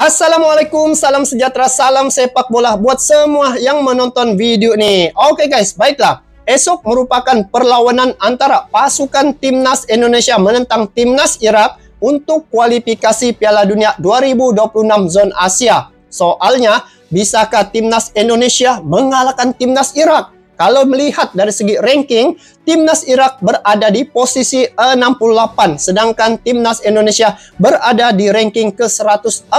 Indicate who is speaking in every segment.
Speaker 1: Assalamualaikum, salam sejahtera, salam sepak bola buat semua yang menonton video ini. Oke guys, baiklah. Esok merupakan perlawanan antara pasukan Timnas Indonesia menentang Timnas Irak untuk kualifikasi Piala Dunia 2026 Zona Asia. Soalnya, bisakah Timnas Indonesia mengalahkan Timnas Irak? Kalau melihat dari segi ranking, Timnas Irak berada di posisi 68, sedangkan Timnas Indonesia berada di ranking ke-145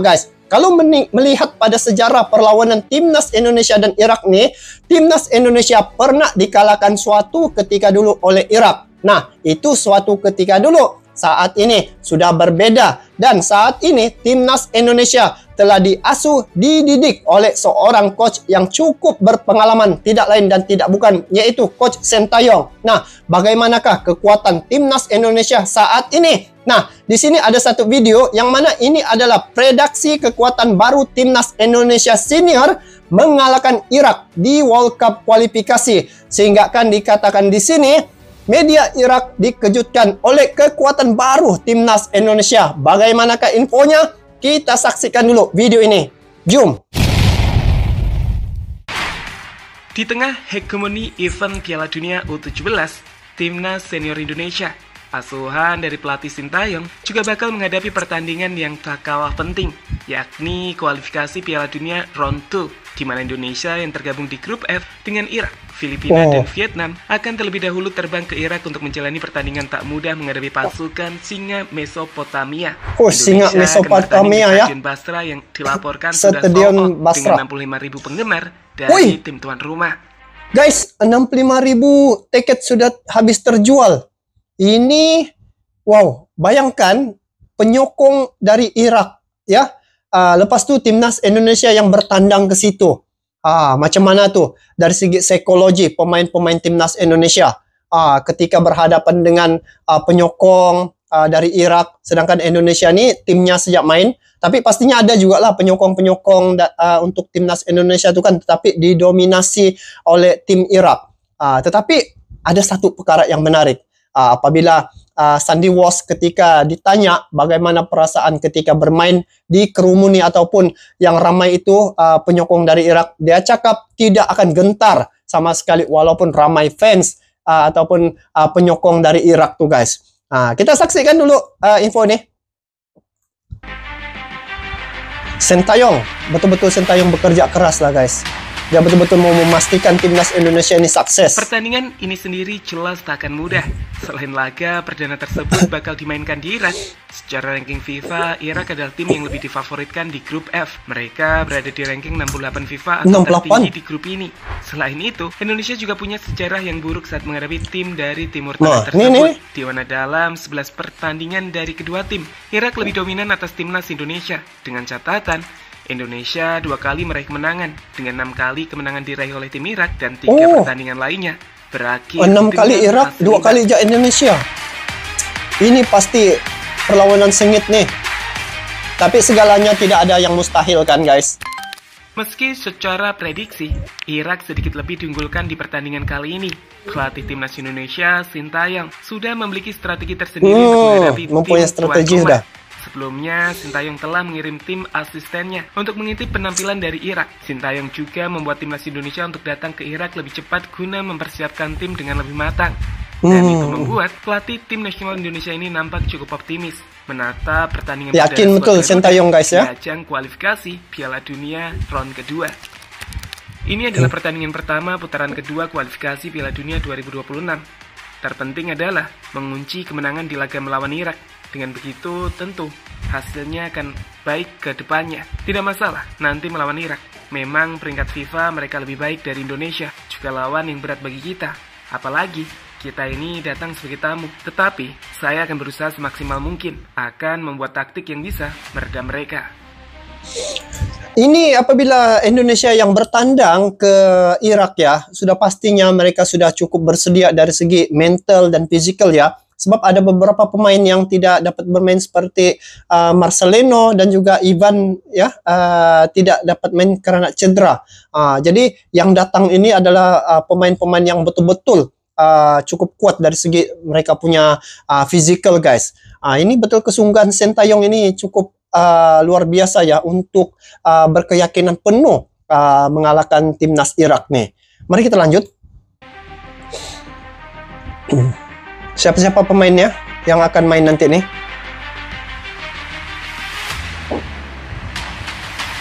Speaker 1: guys. Kalau melihat pada sejarah perlawanan Timnas Indonesia dan Irak nih, Timnas Indonesia pernah dikalahkan suatu ketika dulu oleh Irak. Nah, itu suatu ketika dulu. Saat ini sudah berbeda, dan saat ini Timnas Indonesia telah diasuh, dididik oleh seorang coach yang cukup berpengalaman, tidak lain dan tidak bukan, yaitu Coach Sintayong. Nah, bagaimanakah kekuatan Timnas Indonesia saat ini? Nah, di sini ada satu video yang mana ini adalah prediksi kekuatan baru Timnas Indonesia Senior mengalahkan Irak di World Cup kualifikasi, sehingga kan dikatakan di sini media Irak dikejutkan oleh kekuatan baru Timnas Indonesia. Bagaimanakah infonya? Kita saksikan dulu video ini. Jom!
Speaker 2: Di tengah hegemoni event Piala Dunia U17, Timnas Senior Indonesia, asuhan dari pelatih Sintayong, juga bakal menghadapi pertandingan yang tak kalah penting, yakni kualifikasi Piala Dunia Round 2, di mana Indonesia yang tergabung di grup F dengan Irak, Filipina, dan Vietnam akan terlebih dahulu terbang ke Irak untuk menjalani pertandingan tak mudah menghadapi pasukan Singa Mesopotamia.
Speaker 1: Singa Mesopotamia ya.
Speaker 2: Stadion Basra yang dilaporkan sudah sold out dengan 65.000 penggemar dari tim tuan rumah.
Speaker 1: Guys, 65.000 tiket sudah habis terjual. Ini, wow, bayangkan penyokong dari Irak ya. Lepas tu Timnas Indonesia yang bertandang ke situ. Macam mana tuh dari segi psikologi pemain-pemain Timnas Indonesia ketika berhadapan dengan penyokong dari Irak, sedangkan Indonesia ini timnya sejak main, tapi pastinya ada juga lah penyokong-penyokong untuk Timnas Indonesia itu kan, tetapi didominasi oleh tim Irak. Tetapi ada satu perkara yang menarik. Apabila Sandy Walsh ketika ditanya bagaimana perasaan ketika bermain di kerumuni ataupun yang ramai itu penyokong dari Irak, dia cakap tidak akan gentar sama sekali walaupun ramai fans ataupun penyokong dari Irak tuh guys. Kita saksikan dulu info ini. Sintayong, betul-betul Sintayong bekerja keras lah guys. Dia betul-betul mau memastikan Timnas Indonesia ini sukses.
Speaker 2: Pertandingan ini sendiri jelas tak akan mudah. Selain laga perdana tersebut bakal dimainkan di Irak, secara ranking FIFA, Irak adalah tim yang lebih difavoritkan di grup F. Mereka berada di ranking 68 FIFA atau tertinggi di grup ini. Selain itu, Indonesia juga punya sejarah yang buruk saat menghadapi tim dari Timur Tengah tersebut. Di mana dalam 11 pertandingan dari kedua tim, Irak lebih dominan atas Timnas Indonesia. Dengan catatan, Indonesia 2 kali meraih kemenangan, dengan 6 kali kemenangan diraih oleh tim Irak dan 3 pertandingan lainnya berakhir
Speaker 1: 6 kali Irak, 2 kali aja Indonesia. Ini pasti perlawanan sengit nih. Tapi segalanya tidak ada yang mustahil kan guys.
Speaker 2: Meski secara prediksi, Irak sedikit lebih diunggulkan di pertandingan kali ini, pelatih Timnas Indonesia, Sintayong, sudah memiliki strategi tersendiri untuk menghadapi tim tuan rumah. Sebelumnya, Sintayong telah mengirim tim asistennya untuk mengintip penampilan dari Irak. Sintayong juga membuat Timnas Indonesia untuk datang ke Irak lebih cepat guna mempersiapkan tim dengan lebih matang. Dan itu membuat pelatih tim nasional Indonesia ini nampak cukup optimis menata pertandingan
Speaker 1: yakin betul Sintayong guys ya.
Speaker 2: Ajang kualifikasi Piala Dunia round kedua. Ini adalah pertandingan pertama putaran kedua kualifikasi Piala Dunia 2026. Terpenting adalah mengunci kemenangan di laga melawan Irak. Dengan begitu, tentu hasilnya akan baik ke depannya. Tidak masalah nanti melawan Irak. Memang peringkat FIFA mereka lebih baik dari Indonesia. Juga lawan yang berat bagi kita. Apalagi kita ini datang sebagai tamu. Tetapi saya akan berusaha semaksimal mungkin akan membuat taktik yang bisa meredam mereka.
Speaker 1: Ini apabila Indonesia yang bertandang ke Irak ya, sudah pastinya mereka sudah cukup bersedia dari segi mental dan fisikal ya. Sebab ada beberapa pemain yang tidak dapat bermain seperti Marcelino dan juga Ivan ya, tidak dapat main karena cedera. Jadi yang datang ini adalah pemain-pemain yang betul-betul cukup kuat dari segi mereka punya physical guys. Ini betul kesungguhan Sintayong ini cukup luar biasa ya untuk berkeyakinan penuh mengalahkan timnas Irak nih. Mari kita lanjut. Siapa-siapa pemainnya yang akan main nanti nih?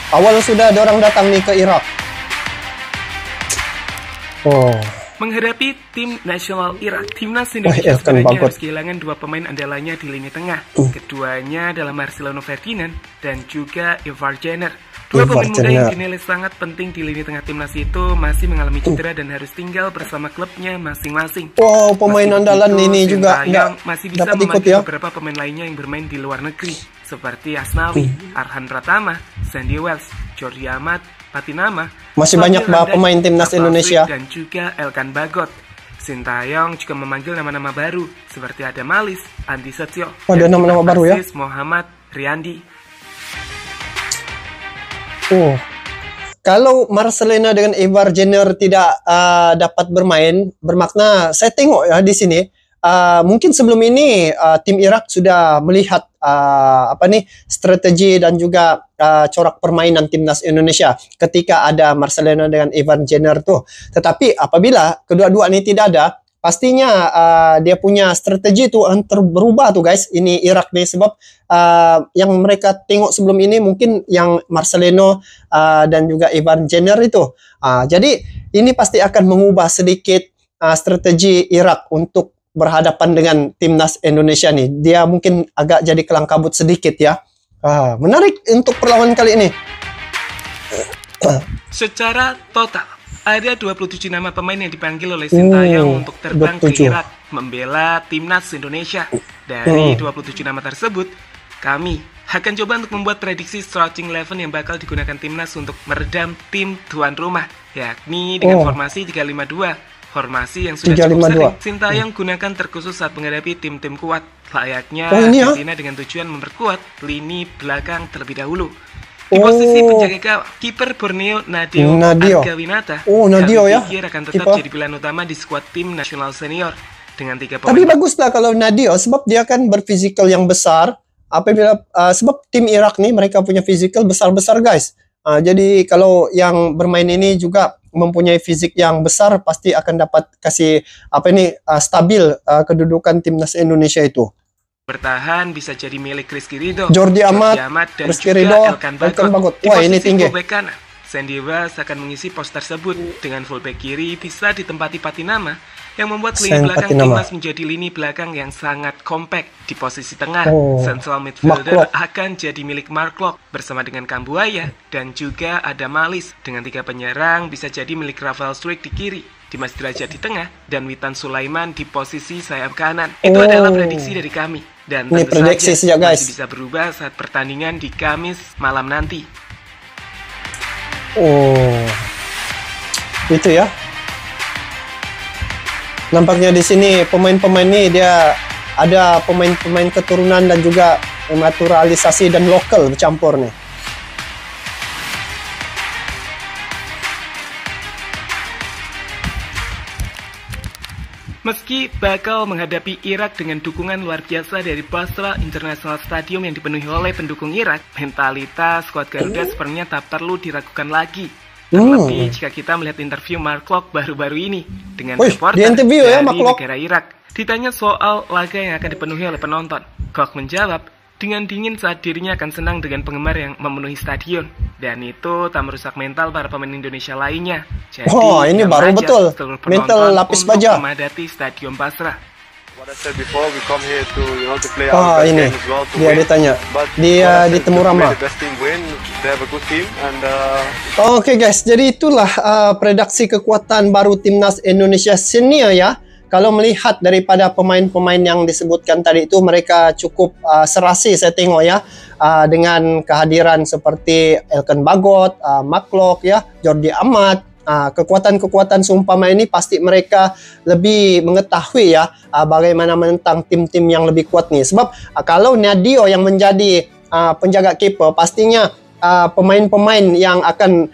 Speaker 1: Awal sudah ada orang datang nih ke Irak. Oh.
Speaker 2: Menghadapi tim nasional Irak, timnas Indonesia sebenarnya harus kehilangan dua pemain andalanya di lini tengah. Keduanya adalah Marcelino Ferdinand dan juga Ivar Jenner. Dua pemain muda yang dinilai sangat penting di lini tengah timnas itu masih mengalami cedera dan harus tinggal bersama klubnya masing-masing.
Speaker 1: Wow, pemain andalan ini juga
Speaker 2: masih bisa memanggil beberapa pemain lainnya yang bermain di luar negeri seperti Asnawi, Arhan Pratama, Sandy Wells, Jordi Amat, Patinama,
Speaker 1: masih banyak pemain timnas Indonesia
Speaker 2: dan juga Elkan Bagot. Sintayong juga memanggil nama-nama baru seperti Adam Alis, Andi Setio,
Speaker 1: ada nama-nama baru ya.
Speaker 2: Muhammad Riyandi.
Speaker 1: Kalau Marcelino dengan Ivar Jenner tidak dapat bermain, bermakna saya tengok ya di sini. Mungkin sebelum ini tim Irak sudah melihat strategi dan juga corak permainan timnas Indonesia ketika ada Marcelino dengan Ivar Jenner tuh. Tetapi apabila kedua-dua ini tidak ada, pastinya dia punya strategi itu berubah tuh guys. Ini Irak nih sebab yang mereka tengok sebelum ini mungkin yang Marcelino dan juga Ivar Jenner itu. Jadi ini pasti akan mengubah sedikit strategi Irak untuk berhadapan dengan timnas Indonesia nih. Dia mungkin agak jadi kelang kabut sedikit ya. Menarik untuk perlawanan kali ini.
Speaker 2: Secara total ada 27 nama pemain yang dipanggil oleh Sintayong untuk terbang ke Irak membela timnas Indonesia. Dari 27 nama tersebut, kami akan coba untuk membuat prediksi starting 11 yang bakal digunakan timnas untuk meredam tim tuan rumah, yakni dengan formasi 352. Formasi yang sudah cukup sering Sintayong gunakan terkhusus saat menghadapi tim-tim kuat, layaknya Argentina dengan tujuan memperkuat lini belakang terlebih dahulu. Di posisi penjaga gawang, kiper Borneo Nadio Argawinata
Speaker 1: ya,
Speaker 2: akan tetap jadi pilihan utama di skuad tim nasional senior dengan 3 pemain.
Speaker 1: Tapi baguslah kalau Nadio sebab dia kan berfisikal yang besar. Apabila sebab tim Irak nih mereka punya fisikal besar-besar guys. Jadi kalau yang bermain ini juga mempunyai fisik yang besar, pasti akan dapat kasih stabil kedudukan timnas Indonesia itu.
Speaker 2: Bertahan bisa jadi milik Rizky Ridho,
Speaker 1: Jordi Amat
Speaker 2: dan
Speaker 1: Rizky
Speaker 2: juga
Speaker 1: Ridho,
Speaker 2: Elkan Bagot.
Speaker 1: Wah, ini tinggi.
Speaker 2: Kanan, Sandy Wells akan mengisi pos tersebut. Dengan fullback kiri bisa ditempati Patinama yang membuat lini belakang timnas menjadi lini belakang yang sangat kompak. Di posisi tengah, central midfielder akan jadi milik Mark Locke bersama dengan Kambuaya dan juga ada Malis. Dengan 3 penyerang bisa jadi milik Rafael Struijk di kiri, Dimas Derajat di tengah, dan Witan Sulaiman di posisi sayap kanan. Itu adalah prediksi dari kami. Dan tentu saja masih bisa berubah saat pertandingan di Kamis malam nanti.
Speaker 1: Itu ya. Nampaknya di sini pemain-pemain ini dia ada pemain-pemain keturunan dan juga naturalisasi dan lokal bercampur nih.
Speaker 2: Meski bakal menghadapi Irak dengan dukungan luar biasa dari Basra International Stadium yang dipenuhi oleh pendukung Irak, mentalitas skuad Garuda sepertinya tak perlu diragukan lagi. Terlebih jika kita melihat interview Mark Locke baru-baru ini dengan reporter dari negara Irak. Ditanya soal laga yang akan dipenuhi oleh penonton, Locke menjawab dengan dingin saat dirinya akan senang dengan penggemar yang memenuhi stadion. Dan itu tak merusak mental para pemain Indonesia lainnya. Jadi,
Speaker 1: ini baru betul. Mental lapis baja.
Speaker 2: Memadati Stadion Basra.
Speaker 1: Ini dia ditanya. Dia di Temurama. Oke guys, jadi itulah prediksi kekuatan baru timnas Indonesia senior ya. Kalau melihat daripada pemain-pemain yang disebutkan tadi itu, mereka cukup serasi saya tengok ya, dengan kehadiran seperti Elkan Bagot, Mark Locke ya, Jordi Amat. Kekuatan-kekuatan seumpama ini pasti mereka lebih mengetahui ya bagaimana menentang tim-tim yang lebih kuat nih. Sebab kalau Nadio yang menjadi penjaga kiper, pastinya pemain-pemain yang akan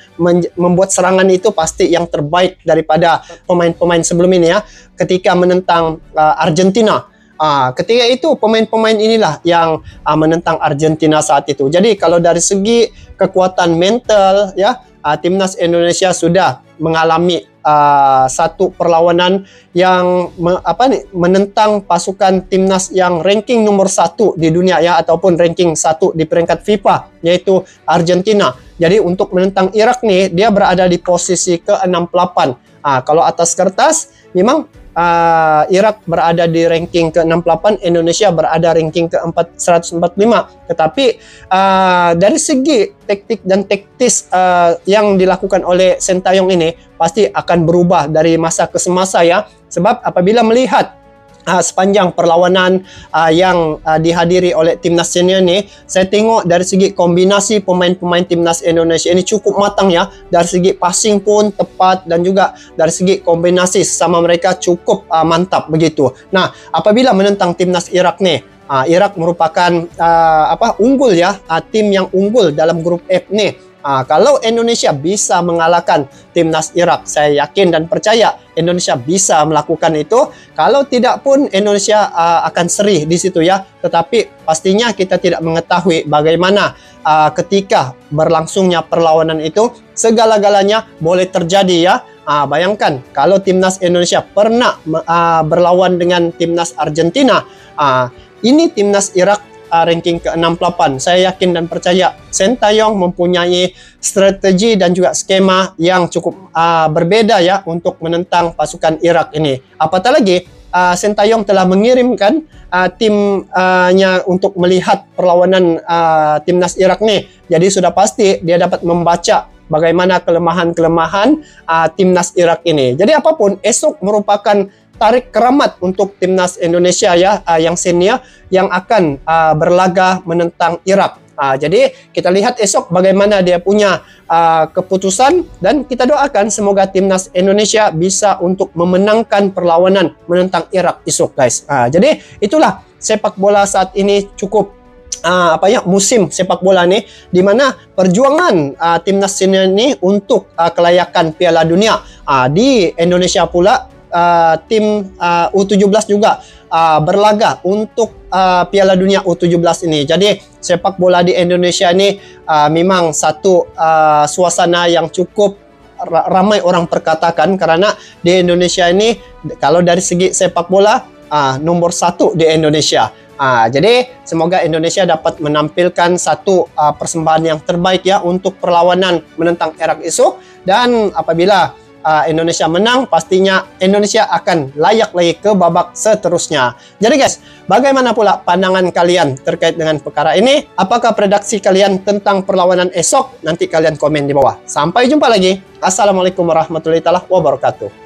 Speaker 1: membuat serangan itu pasti yang terbaik daripada pemain-pemain sebelum ini ya. Ketika menentang Argentina, Ketika itu pemain-pemain inilah yang menentang Argentina saat itu. Jadi kalau dari segi kekuatan mental ya, timnas Indonesia sudah mengalami satu perlawanan yang menentang pasukan timnas yang ranking nomor 1 di dunia ya, ataupun ranking 1 di peringkat FIFA, yaitu Argentina. Jadi untuk menentang Irak nih, dia berada di posisi ke-68. Kalau atas kertas memang Irak berada di ranking ke-68, Indonesia berada ranking ke-145. Tetapi dari segi taktik dan taktis yang dilakukan oleh Sintayong ini pasti akan berubah dari masa ke semasa ya. Sebab apabila melihat sepanjang perlawanan yang dihadiri oleh timnas senior ini, saya tengok dari segi kombinasi pemain-pemain timnas Indonesia ini cukup matang ya. Dari segi passing pun tepat, dan juga dari segi kombinasi sama mereka cukup mantap begitu. Nah, apabila menentang timnas Irak nih, Irak merupakan unggul ya, tim yang unggul dalam grup F nih. Kalau Indonesia bisa mengalahkan timnas Irak, saya yakin dan percaya Indonesia bisa melakukan itu. Kalau tidak pun Indonesia akan seri di situ ya. Tetapi pastinya kita tidak mengetahui bagaimana ketika berlangsungnya perlawanan itu, segala-galanya boleh terjadi ya. Bayangkan kalau timnas Indonesia pernah berlawan dengan timnas Argentina, ini timnas Irak ranking ke-68. Saya yakin dan percaya Sintayong mempunyai strategi dan juga skema yang cukup berbeda ya untuk menentang pasukan Irak ini. Apatah lagi Sintayong telah mengirimkan timnya untuk melihat perlawanan timnas Irak nih. Jadi sudah pasti dia dapat membaca bagaimana kelemahan-kelemahan timnas Irak ini. Jadi apapun, esok merupakan tarik keramat untuk timnas Indonesia ya, yang senior yang akan berlaga menentang Irak. Jadi kita lihat esok bagaimana dia punya keputusan, dan kita doakan semoga timnas Indonesia bisa untuk memenangkan perlawanan menentang Irak esok guys. Jadi itulah sepak bola saat ini cukup musim sepak bola nih, di mana perjuangan timnas senior ini untuk kelayakan Piala Dunia. Di Indonesia pula tim U17 juga berlaga untuk Piala Dunia U17 ini. Jadi sepak bola di Indonesia ini memang satu suasana yang cukup ramai orang perkatakan, karena di Indonesia ini kalau dari segi sepak bola nomor 1 di Indonesia. Jadi semoga Indonesia dapat menampilkan satu persembahan yang terbaik ya untuk perlawanan menentang Irak esok. Dan apabila Indonesia menang, pastinya Indonesia akan layak lagi ke babak seterusnya. Jadi guys, bagaimana pula pandangan kalian terkait dengan perkara ini? Apakah prediksi kalian tentang perlawanan esok? Nanti kalian komen di bawah. Sampai jumpa lagi. Assalamualaikum warahmatullahi wabarakatuh.